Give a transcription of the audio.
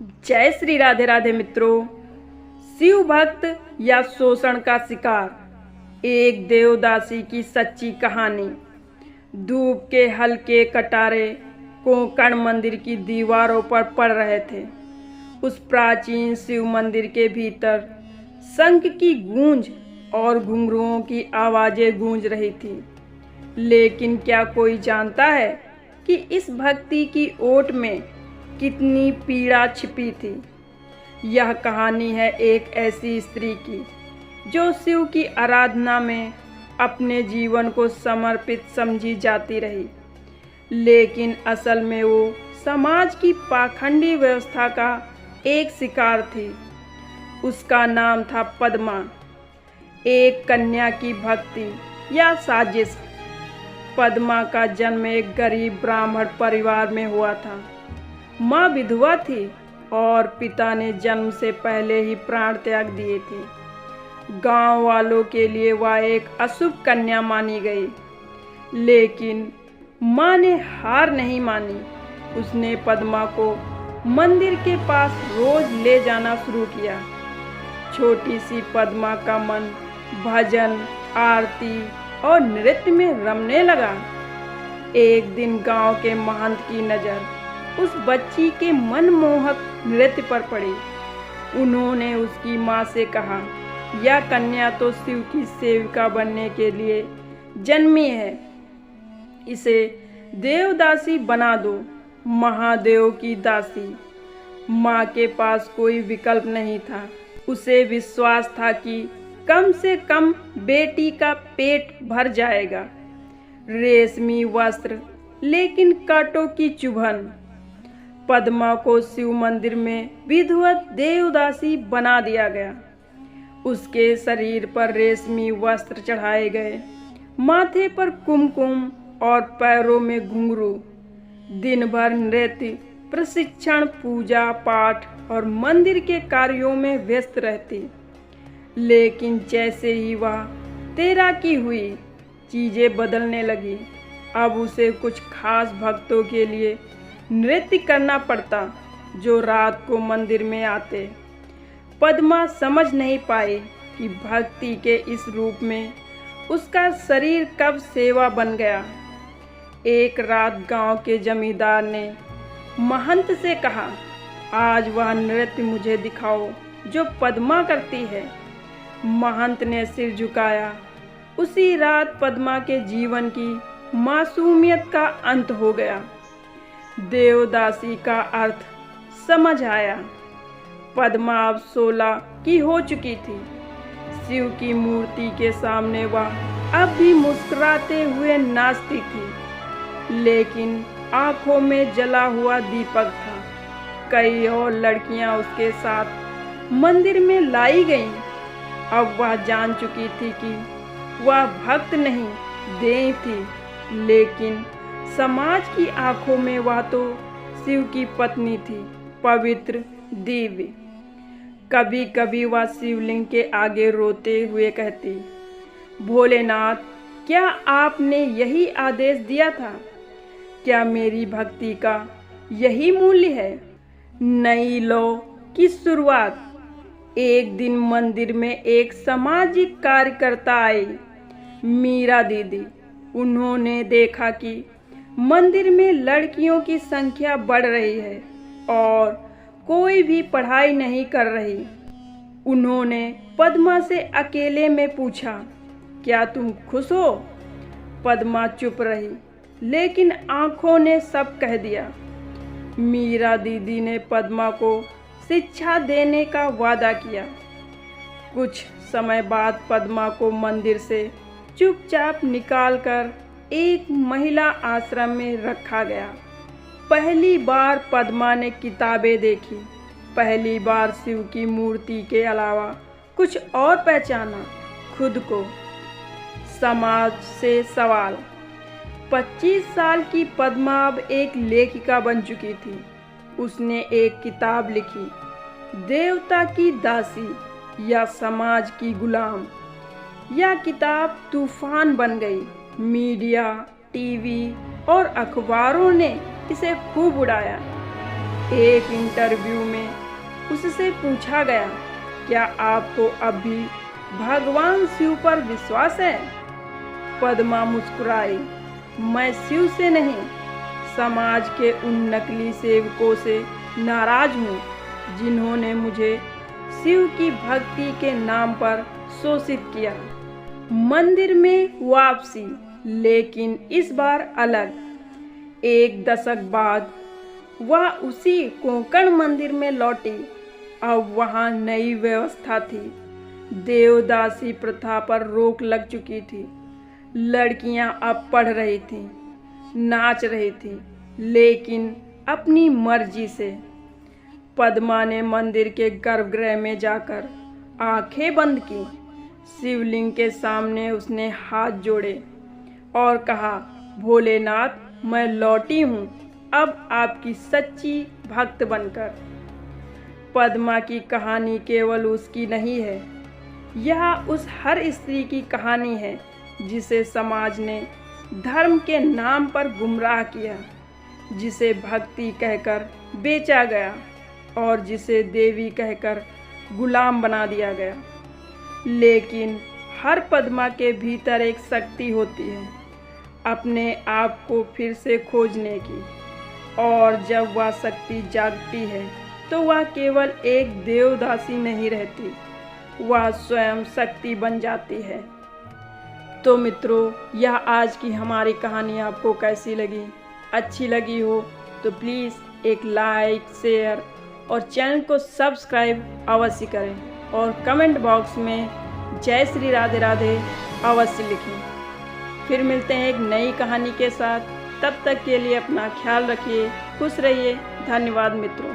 जय श्री राधे राधे मित्रों। शिव भक्त या शोषण का शिकार, एक देवदासी की सच्ची कहानी। धूप के हल्के कटारे कोंकण मंदिर की दीवारों पर पड़ रहे थे। उस प्राचीन शिव मंदिर के भीतर शंख की गूंज और घुंघरुओं की आवाजें गूंज रही थी। लेकिन क्या कोई जानता है कि इस भक्ति की ओट में कितनी पीड़ा छिपी थी। यह कहानी है एक ऐसी स्त्री की जो शिव की आराधना में अपने जीवन को समर्पित समझी जाती रही, लेकिन असल में वो समाज की पाखंडी व्यवस्था का एक शिकार थी। उसका नाम था पद्मा। एक कन्या की भक्ति या साजिश। पद्मा का जन्म एक गरीब ब्राह्मण परिवार में हुआ था। माँ विधवा थी और पिता ने जन्म से पहले ही प्राण त्याग दिए थे। गांव वालों के लिए वह एक अशुभ कन्या मानी गई, लेकिन माँ ने हार नहीं मानी। उसने पद्मा को मंदिर के पास रोज ले जाना शुरू किया। छोटी सी पद्मा का मन भजन, आरती और नृत्य में रमने लगा। एक दिन गांव के महंत की नज़र उस बच्ची के मनमोहक नृत्य पर पड़ी। उन्होंने उसकी माँ से कहा, यह कन्या तो शिव की सेविका बनने के लिए जन्मी है, इसे देवदासी बना दो, महादेव की दासी। माँ के पास कोई विकल्प नहीं था। उसे विश्वास था कि कम से कम बेटी का पेट भर जाएगा। रेशमी वस्त्र, लेकिन कांटों की चुभन। पद्मा को शिव मंदिर में विधिवत देवदासी बना दिया गया। उसके शरीर पर रेशमी वस्त्र चढ़ाए गए, माथे पर कुमकुम और पैरों में घुंघरू। दिन भर नृत्य, प्रशिक्षण, पूजा पाठ और मंदिर के कार्यों में व्यस्त रहती। लेकिन जैसे ही वह 13 की हुई, चीजें बदलने लगी। अब उसे कुछ खास भक्तों के लिए नृत्य करना पड़ता, जो रात को मंदिर में आते। पद्मा समझ नहीं पाई कि भक्ति के इस रूप में उसका शरीर कब सेवा बन गया। एक रात गांव के जमींदार ने महंत से कहा, आज वह नृत्य मुझे दिखाओ जो पद्मा करती है। महंत ने सिर झुकाया। उसी रात पद्मा के जीवन की मासूमियत का अंत हो गया। देवदासी का अर्थ समझ आया। पद्मा अब 16 की हो चुकी थी। शिव की मूर्ति के सामने वह अब भी मुस्कुराते हुए नाचती थी, लेकिन आंखों में जला हुआ दीपक था। कई और लड़कियां उसके साथ मंदिर में लाई गईं। अब वह जान चुकी थी कि वह भक्त नहीं, देव थी, लेकिन समाज की आंखों में वह तो शिव की पत्नी थी, पवित्र, दिव्य। कभी कभी वह शिवलिंग के आगे रोते हुए कहती, भोलेनाथ, क्या आपने यही आदेश दिया था? क्या मेरी भक्ति का यही मूल्य है? नई लौ की शुरुआत। एक दिन मंदिर में एक सामाजिक कार्यकर्ता आई, मीरा दीदी। उन्होंने देखा कि मंदिर में लड़कियों की संख्या बढ़ रही है और कोई भी पढ़ाई नहीं कर रही। उन्होंने पद्मा से अकेले में पूछा, क्या तुम खुश हो? पद्मा चुप रही, लेकिन आंखों ने सब कह दिया। मीरा दीदी ने पद्मा को शिक्षा देने का वादा किया। कुछ समय बाद पद्मा को मंदिर से चुपचाप निकालकर एक महिला आश्रम में रखा गया। पहली बार पद्मा ने किताबें देखी। पहली बार शिव की मूर्ति के अलावा कुछ और पहचाना, खुद को। समाज से सवाल। 25 साल की पद्मा अब एक लेखिका बन चुकी थी। उसने एक किताब लिखी, देवता की दासी या समाज की गुलाम। यह किताब तूफान बन गई। मीडिया, टीवी और अखबारों ने इसे खूब उड़ाया। एक इंटरव्यू में उससे पूछा गया, क्या आपको अब भी भगवान शिव पर विश्वास है? पद्मा मुस्कुराई, मैं शिव से नहीं, समाज के उन नकली सेवकों से नाराज हूँ जिन्होंने मुझे शिव की भक्ति के नाम पर शोषित किया। मंदिर में वापसी, लेकिन इस बार अलग। एक दशक बाद वह उसी कोंकण मंदिर में लौटी। अब वहाँ नई व्यवस्था थी। देवदासी प्रथा पर रोक लग चुकी थी। लड़कियां अब पढ़ रही थीं, नाच रही थीं, लेकिन अपनी मर्जी से। पद्मा ने मंदिर के गर्भगृह में जाकर आंखें बंद की। शिवलिंग के सामने उसने हाथ जोड़े और कहा, भोलेनाथ, मैं लौटी हूँ अब आपकी सच्ची भक्त बनकर। पद्मा की कहानी केवल उसकी नहीं है, यह उस हर स्त्री की कहानी है जिसे समाज ने धर्म के नाम पर गुमराह किया, जिसे भक्ति कहकर बेचा गया और जिसे देवी कहकर गुलाम बना दिया गया। लेकिन हर पद्मा के भीतर एक शक्ति होती है, अपने आप को फिर से खोजने की, और जब वह शक्ति जागती है तो वह केवल एक देवदासी नहीं रहती, वह स्वयं शक्ति बन जाती है। तो मित्रों, यह आज की हमारी कहानी आपको कैसी लगी? अच्छी लगी हो तो प्लीज़ एक लाइक, शेयर और चैनल को सब्सक्राइब अवश्य करें और कमेंट बॉक्स में जय श्री राधे राधे अवश्य लिखें। फिर मिलते हैं एक नई कहानी के साथ। तब तक के लिए अपना ख्याल रखिए, खुश रहिए। धन्यवाद मित्रों।